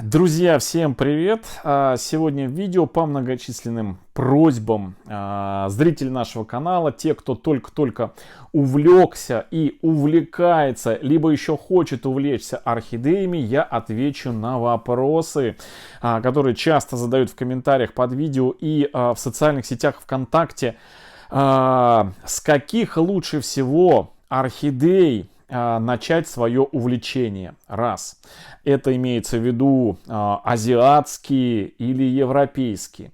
Друзья, всем привет! Сегодня видео по многочисленным просьбам зрителей нашего канала, те, кто только-только увлекся и увлекается, либо еще хочет увлечься орхидеями, я отвечу на вопросы, которые часто задают в комментариях под видео и в социальных сетях ВКонтакте. С каких лучше всего орхидей начать свое увлечение? Раз. Это имеется в виду азиатские или европейские.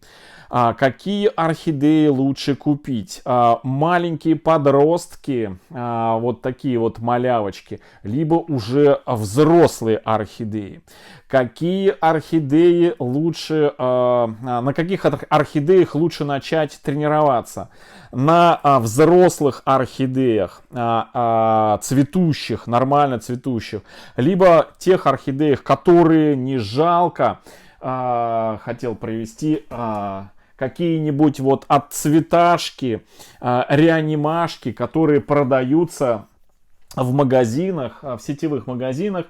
Какие орхидеи лучше купить? Маленькие подростки, вот такие вот малявочки, либо уже взрослые орхидеи. Какие орхидеи лучше, на каких орхидеях лучше начать тренироваться? На взрослых орхидеях, цветущих, нормально цветущих, либо тех орхидеях, которые не жалко, хотел привести какие-нибудь вот отцветашки, реанимашки, которые продаются в магазинах, в сетевых магазинах,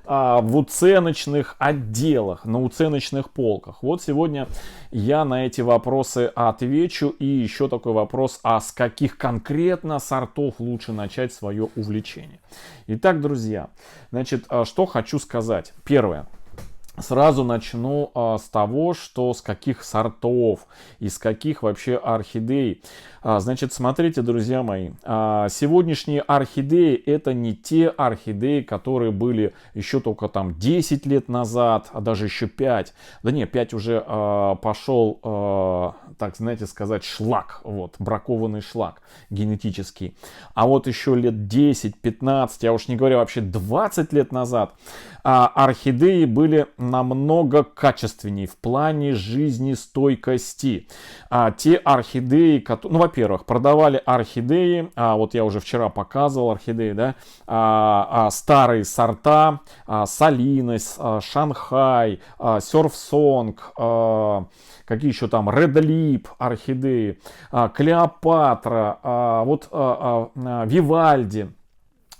в уценочных отделах, на уценочных полках. Вот сегодня я на эти вопросы отвечу. И еще такой вопрос, а с каких конкретно сортов лучше начать свое увлечение? Итак, друзья, значит, что хочу сказать. Первое. Сразу начну с того, что с каких сортов и с каких вообще орхидей. Значит, смотрите, друзья мои, сегодняшние орхидеи это не те орхидеи, которые были еще только там 10 лет назад, а даже еще 5. Да не, 5 уже пошел, так знаете сказать, шлак, вот, бракованный шлак генетический. А вот еще лет 10, 15, я уж не говорю вообще 20 лет назад, орхидеи были намного качественнее в плане жизнестойкости. Те орхидеи, которые, ну, во-первых, продавали орхидеи, вот я уже вчера показывал орхидеи, да, старые сорта, Солинес, Шанхай, Серфсонг, какие еще там, Red Lip орхидеи, Клеопатра, вот Вивальди.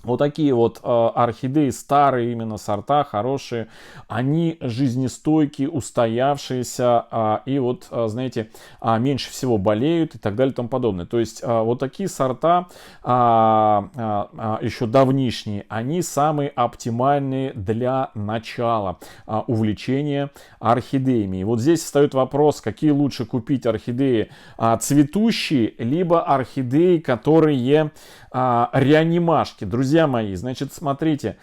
Вот такие вот орхидеи, старые именно сорта, хорошие, они жизнестойкие, устоявшиеся и вот, знаете, меньше всего болеют и так далее и тому подобное. То есть вот такие сорта, еще давнишние, они самые оптимальные для начала увлечения орхидеями. И вот здесь встает вопрос, какие лучше купить орхидеи, цветущие, либо орхидеи, которые реанимашки. Друзья мои, значит, смотрите,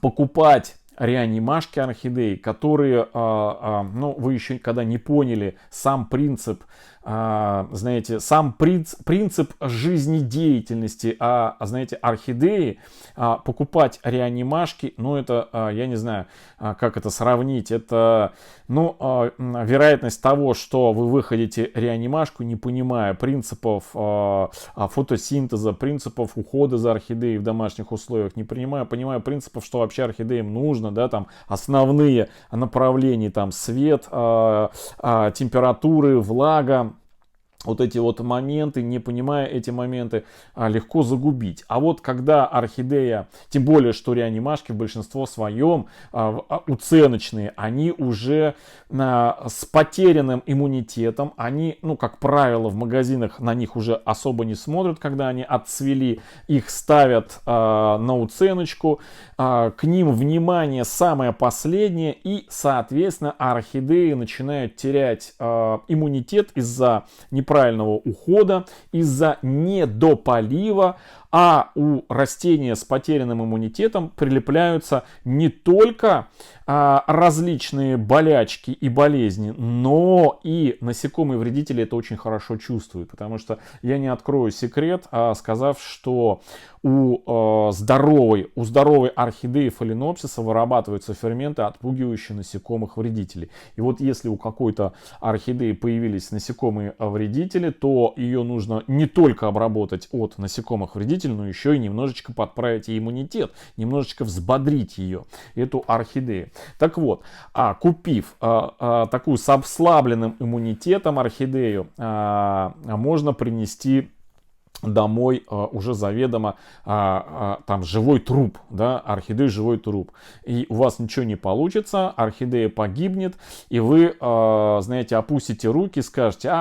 покупать реанимашки орхидеи, которые, ну, вы еще когда не поняли сам принцип, знаете, сам принцип жизнедеятельности, знаете, орхидеи, покупать реанимашки, ну, это, я не знаю, как это сравнить, это, ну, вероятность того, что вы выходите реанимашку, не понимая принципов фотосинтеза, принципов ухода за орхидеей в домашних условиях, не понимая принципов, что вообще орхидеям нужно, да, там, основные направления, там, свет, температуры, влага, вот эти вот моменты, не понимая эти моменты, легко загубить. А вот когда орхидея, тем более, что реанимашки в большинстве своем уценочные, они уже с потерянным иммунитетом, они, ну, как правило, в магазинах на них уже особо не смотрят, когда они отцвели, их ставят на уценочку, к ним внимание самое последнее, и, соответственно, орхидеи начинают терять иммунитет из-за неправильного ухода, из-за недополива, а у растения с потерянным иммунитетом прилепляются не только различные болячки и болезни, но и насекомые вредители это очень хорошо чувствуют, потому что я не открою секрет, сказав, что у здоровой орхидеи фаленопсиса вырабатываются ферменты, отпугивающие насекомых вредителей. И вот если у какой-то орхидеи появились насекомые вредители, то ее нужно не только обработать от насекомых вредителей, но еще и немножечко подправить ей иммунитет, немножечко взбодрить ее, эту орхидею. Так вот, купив такую с ослабленным иммунитетом орхидею, можно принести домой уже заведомо там живой труп, да, орхидея живой труп. И у вас ничего не получится, орхидея погибнет, и вы, знаете, опустите руки, скажете: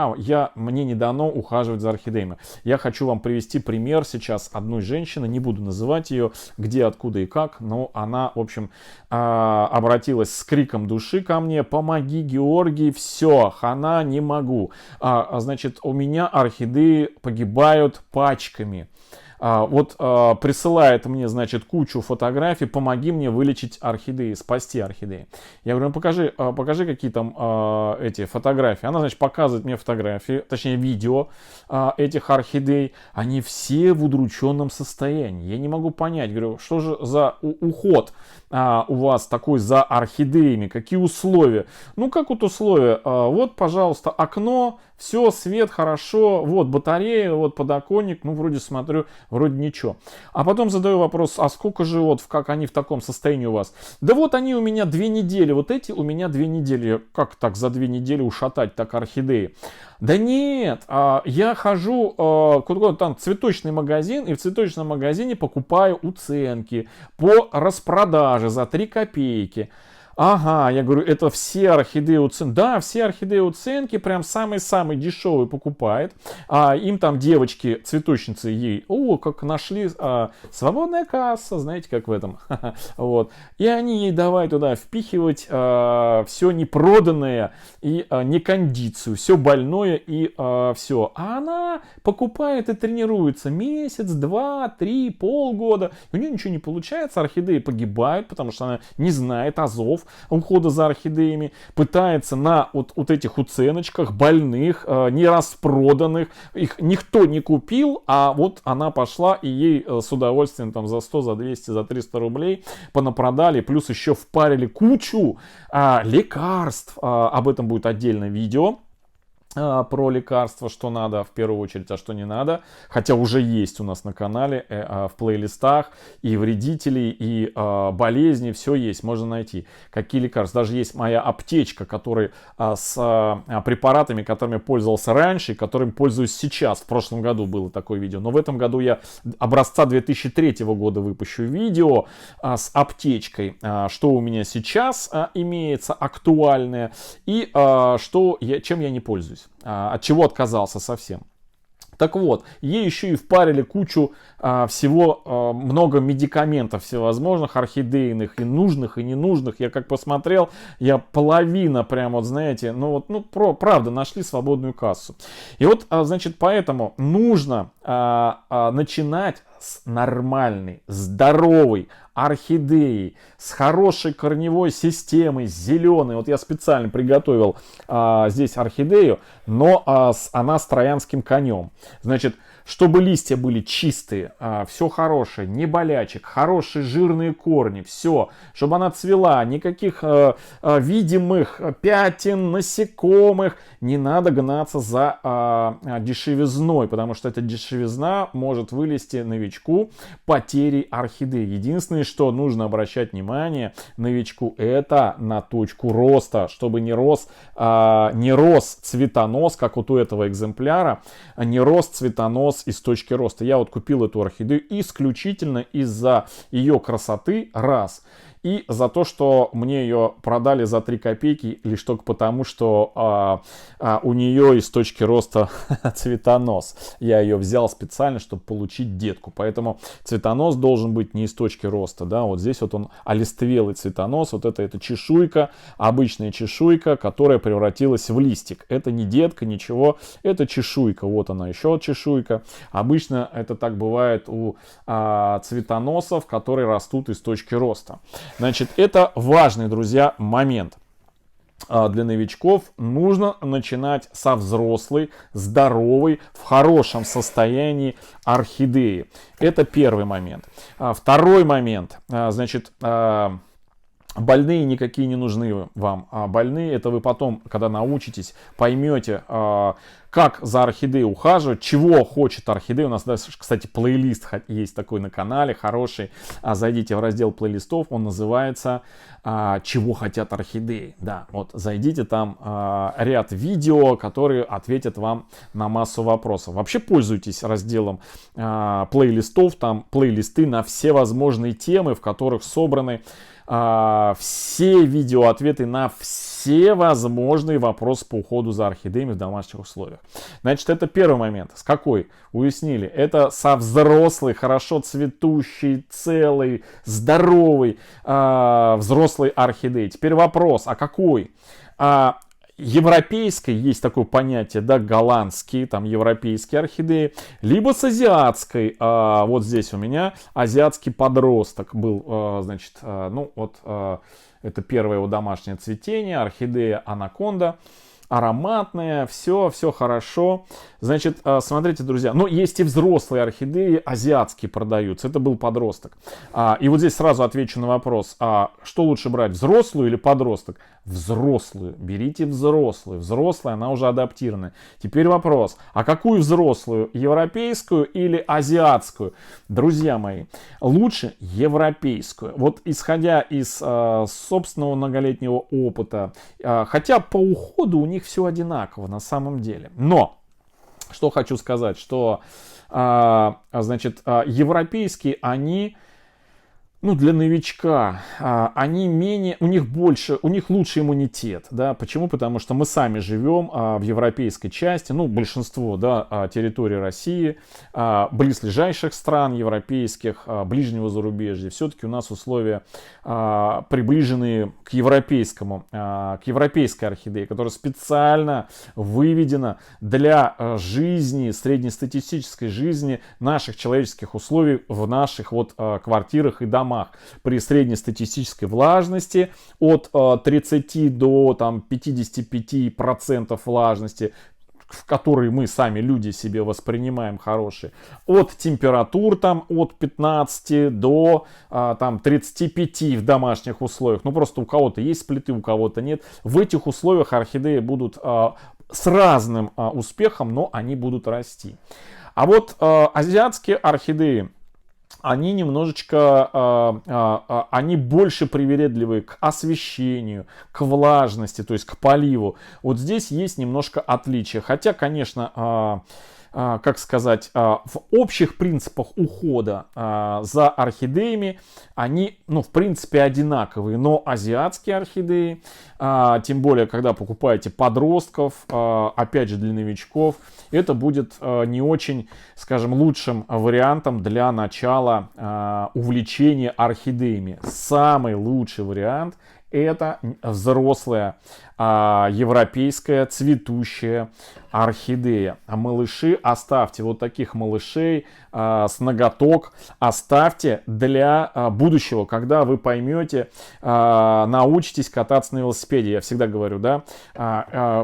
мне не дано ухаживать за орхидеями. Я хочу вам привести пример сейчас одной женщины, не буду называть ее, где, откуда и как, но она, в общем, обратилась с криком души ко мне: помоги, Георгий, все, хана, не могу. Значит, у меня орхидеи погибают пачками. Присылает мне, значит, кучу фотографий: помоги мне вылечить орхидеи, спасти орхидеи. Я говорю: покажи какие там эти фотографии. Она, значит, показывает мне фотографии, точнее видео этих орхидей. Они все в удрученном состоянии. Я не могу понять, говорю, что же за уход у вас такой за орхидеями, какие условия? Ну, как вот условия? Вот, пожалуйста, окно, все, свет, хорошо, вот батарея, вот подоконник, ну, вроде смотрю, вроде ничего. А потом задаю вопрос: а сколько же как они в таком состоянии у вас? Да вот они у меня 2 недели, вот эти у меня 2 недели. Как так за 2 недели ушатать так орхидеи? Да нет, я хожу куда-то там цветочный магазин, и в цветочном магазине покупаю уценки по распродаже за 3 копейки. Ага, я говорю, это все орхидеи уценки. Да, все орхидеи уценки, прям самый-самый дешевый покупает. Им там девочки, цветочницы ей, как нашли, свободная касса, знаете, как в этом. Вот. И они ей давай туда впихивать все непроданное и не кондицию, все больное и все. А она покупает и тренируется месяц, 2, 3, полгода. У нее ничего не получается, орхидеи погибают, потому что она не знает азов ухода за орхидеями, пытается на вот этих уценочках больных, не распроданных, их никто не купил, а вот она пошла и ей с удовольствием там за 100, за 200, за 300 рублей понапродали, плюс еще впарили кучу лекарств, об этом будет отдельное видео. Про лекарства, что надо в первую очередь, а что не надо. Хотя уже есть у нас на канале в плейлистах и вредители, и болезни, все есть, можно найти. Какие лекарства. Даже есть моя аптечка, которая с препаратами, которыми пользовался раньше, и которыми пользуюсь сейчас. В прошлом году было такое видео. Но в этом году я образца 2003 года выпущу видео с аптечкой, что у меня сейчас имеется актуальное и чем я не пользуюсь. От чего отказался совсем. Так вот, ей еще и впарили кучу всего, много медикаментов всевозможных, орхидейных, и нужных, и ненужных. Я как посмотрел, я половина прям вот, знаете, правда, нашли свободную кассу. И вот, значит, поэтому нужно начинать с нормальной, здоровой орхидеей, с хорошей корневой системой, зеленой. Вот я специально приготовил здесь орхидею, но она с троянским конем. Значит, чтобы листья были чистые, все хорошее, не болячек, хорошие жирные корни, все, чтобы она цвела, никаких видимых пятен, насекомых, не надо гнаться за дешевизной, потому что эта дешевизна может вылезти новичку потерей орхидеи. Единственное, что нужно обращать внимание новичку, это на точку роста, чтобы не рос цветонос, как вот у этого экземпляра, не рос цветонос из точки роста. Я вот купил эту орхидею исключительно из-за ее красоты, раз. И за то, что мне ее продали за 3 копейки, лишь только потому, что у нее из точки роста цветонос. Я ее взял специально, чтобы получить детку. Поэтому цветонос должен быть не из точки роста. Да? Вот здесь вот он олиствелый цветонос. Вот это чешуйка, обычная чешуйка, которая превратилась в листик. Это не детка, ничего. Это чешуйка. Вот она, еще чешуйка. Обычно это так бывает у цветоносов, которые растут из точки роста. Значит, это важный, друзья, момент. Для новичков нужно начинать со взрослой, здоровой, в хорошем состоянии орхидеи. Это первый момент. Второй момент. Значит, больные никакие не нужны вам. Больные, это вы потом, когда научитесь, поймете, как за орхидеей ухаживать, чего хочет орхидея. У нас даже, кстати, плейлист есть такой на канале, хороший. Зайдите в раздел плейлистов, он называется «Чего хотят орхидеи». Да, вот зайдите, там ряд видео, которые ответят вам на массу вопросов. Вообще пользуйтесь разделом плейлистов, там плейлисты на все возможные темы, в которых собраны все видеоответы на все возможные вопросы по уходу за орхидеями в домашних условиях. Значит, это первый момент. С какой? Уяснили. Это со взрослой, хорошо цветущей, целой, здоровой взрослой орхидеей. Теперь вопрос, а какой? Европейской, есть такое понятие, да, голландские, там, европейские орхидеи, либо с азиатской, вот здесь у меня азиатский подросток был, значит, ну, вот, это первое его домашнее цветение, орхидея анаконда, ароматная, все хорошо. Значит, смотрите, друзья, ну, есть и взрослые орхидеи, азиатские продаются, это был подросток. И вот здесь сразу отвечу на вопрос, что лучше брать, взрослую или подросток? Взрослую, берите взрослую. Взрослая, она уже адаптированная. Теперь вопрос, а какую взрослую? Европейскую или азиатскую? Друзья мои, лучше европейскую. Вот исходя из собственного многолетнего опыта, хотя по уходу у них все одинаково на самом деле. Но, что хочу сказать, что, значит, европейские, они... Ну, для новичка они менее, у них лучше иммунитет, да, почему? Потому что мы сами живем в европейской части, ну, большинство, да, территории России, близлежащих стран европейских, ближнего зарубежья, все-таки у нас условия приближенные к европейской орхидее, которая специально выведена для жизни, среднестатистической жизни наших человеческих условий в наших вот квартирах и домах. При среднестатистической влажности от 30 до там, 55% влажности, в которые мы сами люди себе воспринимаем хорошие, от температур там от 15 до там 35 в домашних условиях. Ну просто у кого-то есть плиты, у кого-то нет. В этих условиях орхидеи будут с разным успехом, но они будут расти. А вот азиатские орхидеи, они немножечко, они больше привередливы к освещению, к влажности, то есть к поливу. Вот здесь есть немножко отличия. Хотя, конечно, как сказать, в общих принципах ухода за орхидеями они, ну, в принципе, одинаковые. Но азиатские орхидеи, тем более, когда покупаете подростков, опять же, для новичков, это будет не очень, скажем, лучшим вариантом для начала увлечения орхидеями. Самый лучший вариант — это взрослая европейская цветущая орхидея. А малыши оставьте, вот таких малышей с ноготок оставьте для будущего, когда вы поймете, научитесь кататься на велосипеде. Я всегда говорю, да,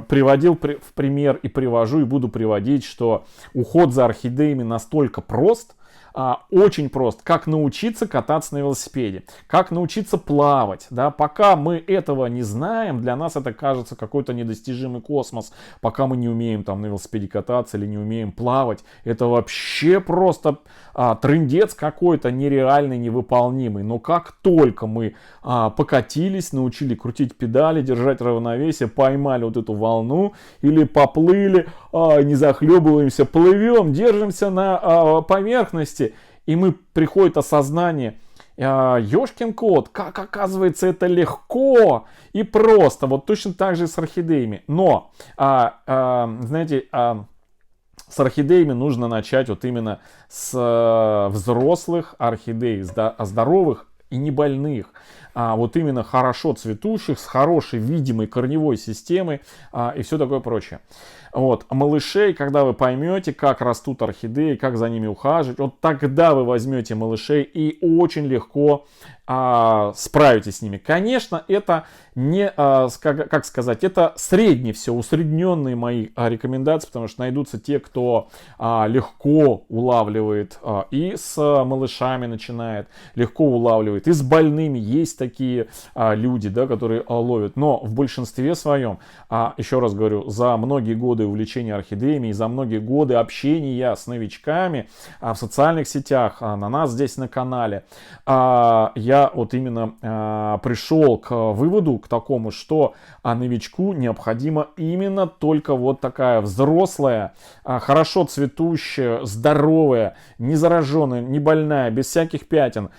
приводил в пример и привожу, и буду приводить, что уход за орхидеями настолько прост, очень прост, как научиться кататься на велосипеде, как научиться плавать, да, пока мы этого не знаем, для нас это кажется какой-то недостижимый космос, пока мы не умеем там на велосипеде кататься или не умеем плавать, это вообще просто трындец какой-то нереальный, невыполнимый, но как только мы покатились, научили крутить педали, держать равновесие, поймали вот эту волну или поплыли, не захлебываемся, плывем, держимся на поверхности, и мы приходит осознание, ёшкин кот, как оказывается это легко и просто, вот точно так же и с орхидеями. Но, знаете, с орхидеями нужно начать вот именно с взрослых орхидей, здоровых и не больных. Вот именно хорошо цветущих, с хорошей видимой корневой системой и все такое прочее. Вот, малышей, когда вы поймете, как растут орхидеи, как за ними ухаживать, вот тогда вы возьмете малышей и очень легко справитесь с ними. Конечно, это не, как сказать, это средние все, усредненные мои рекомендации, потому что найдутся те, кто легко улавливает и с малышами начинает, легко улавливает, и с больными есть такие люди, да, которые ловят. Но в большинстве своем, еще раз говорю, за многие годы увлечения орхидеями и за многие годы общения с новичками в социальных сетях, на нас здесь на канале, я вот именно пришел к выводу, к такому, что новичку необходима именно только вот такая взрослая, хорошо цветущая, здоровая, не зараженная, не больная, без всяких пятен,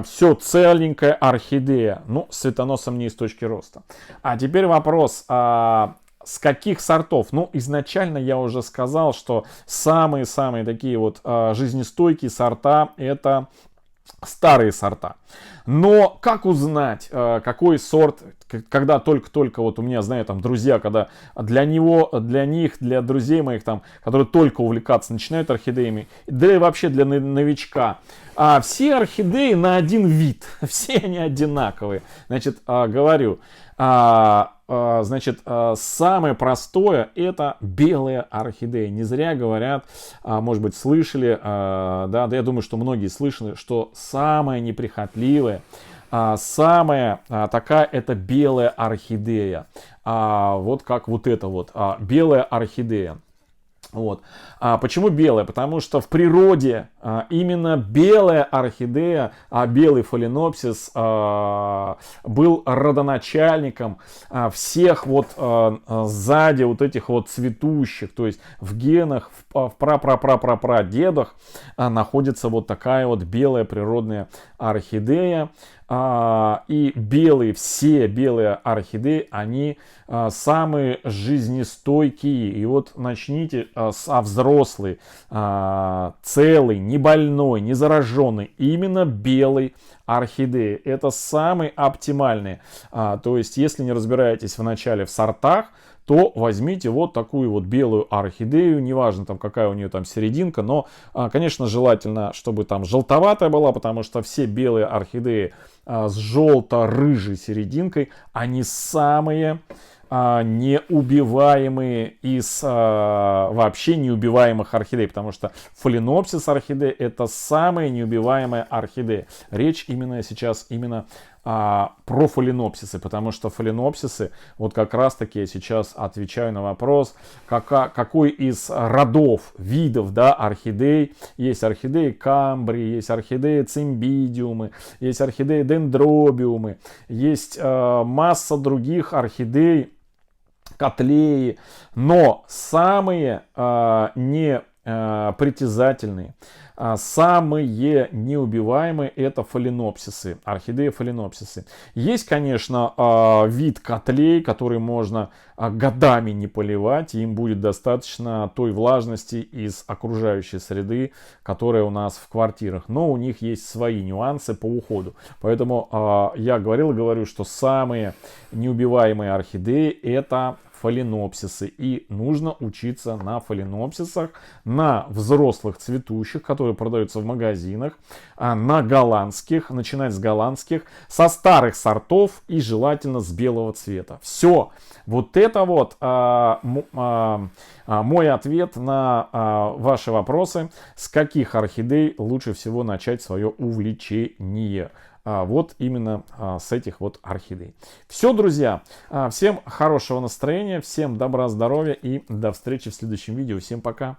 все целенькая орхидея, ну, с цветоносом не из точки роста. А теперь вопрос, с каких сортов? Ну, изначально я уже сказал, что самые-самые такие вот жизнестойкие сорта — это старые сорта. Но как узнать, какой сорт, когда только-только, вот у меня, знаю, там, друзья, когда для них, для друзей моих, там, которые только увлекаться начинают орхидеями, да и вообще для новичка, все орхидеи на один вид, все они одинаковые. Значит, говорю, значит, самое простое — это белая орхидея. Не зря говорят, может быть, слышали, да, я думаю, что многие слышали, что самая неприхотливая, самая такая — это белая орхидея. Вот как вот это вот, белая орхидея. Вот. Почему белая? Потому что в природе именно белая орхидея, белый фаленопсис был родоначальником всех вот сзади вот этих вот цветущих, то есть в генах, в прадедах находится вот такая вот белая природная орхидея. И все белые орхидеи, они самые жизнестойкие. И вот начните взрослый, целый, не больной, не зараженный, именно белой орхидеи. Это самый оптимальный. То есть, если не разбираетесь вначале в сортах, то возьмите вот такую вот белую орхидею, неважно там какая у нее там серединка, но, конечно, желательно, чтобы там желтоватая была, потому что все белые орхидеи с желто-рыжей серединкой, они самые неубиваемые из вообще неубиваемых орхидей, потому что фаленопсис орхидея — это самая неубиваемая орхидея. Речь именно сейчас про фаленопсисы, потому что фаленопсисы, вот как раз таки я сейчас отвечаю на вопрос, какой из родов, видов, да, орхидей. Есть орхидеи камбрии, есть орхидеи цимбидиумы, есть орхидеи дендробиумы, есть масса других орхидей, котлеи, но самые непритязательные, самые неубиваемые — это фаленопсисы, орхидеи фаленопсисы. Есть, конечно, вид котлей, который можно годами не поливать, и им будет достаточно той влажности из окружающей среды, которая у нас в квартирах. Но у них есть свои нюансы по уходу. Поэтому я говорил и говорю, что самые неубиваемые орхидеи — это фаленопсисы. И нужно учиться на фаленопсисах, на взрослых цветущих, которые продаются в магазинах, на голландских, начинать с голландских, со старых сортов и желательно с белого цвета. Все. Вот это вот мой ответ на ваши вопросы, с каких орхидей лучше всего начать свое увлечение. Вот именно с этих вот орхидей. Все, друзья. Всем хорошего настроения, всем добра, здоровья и до встречи в следующем видео. Всем пока.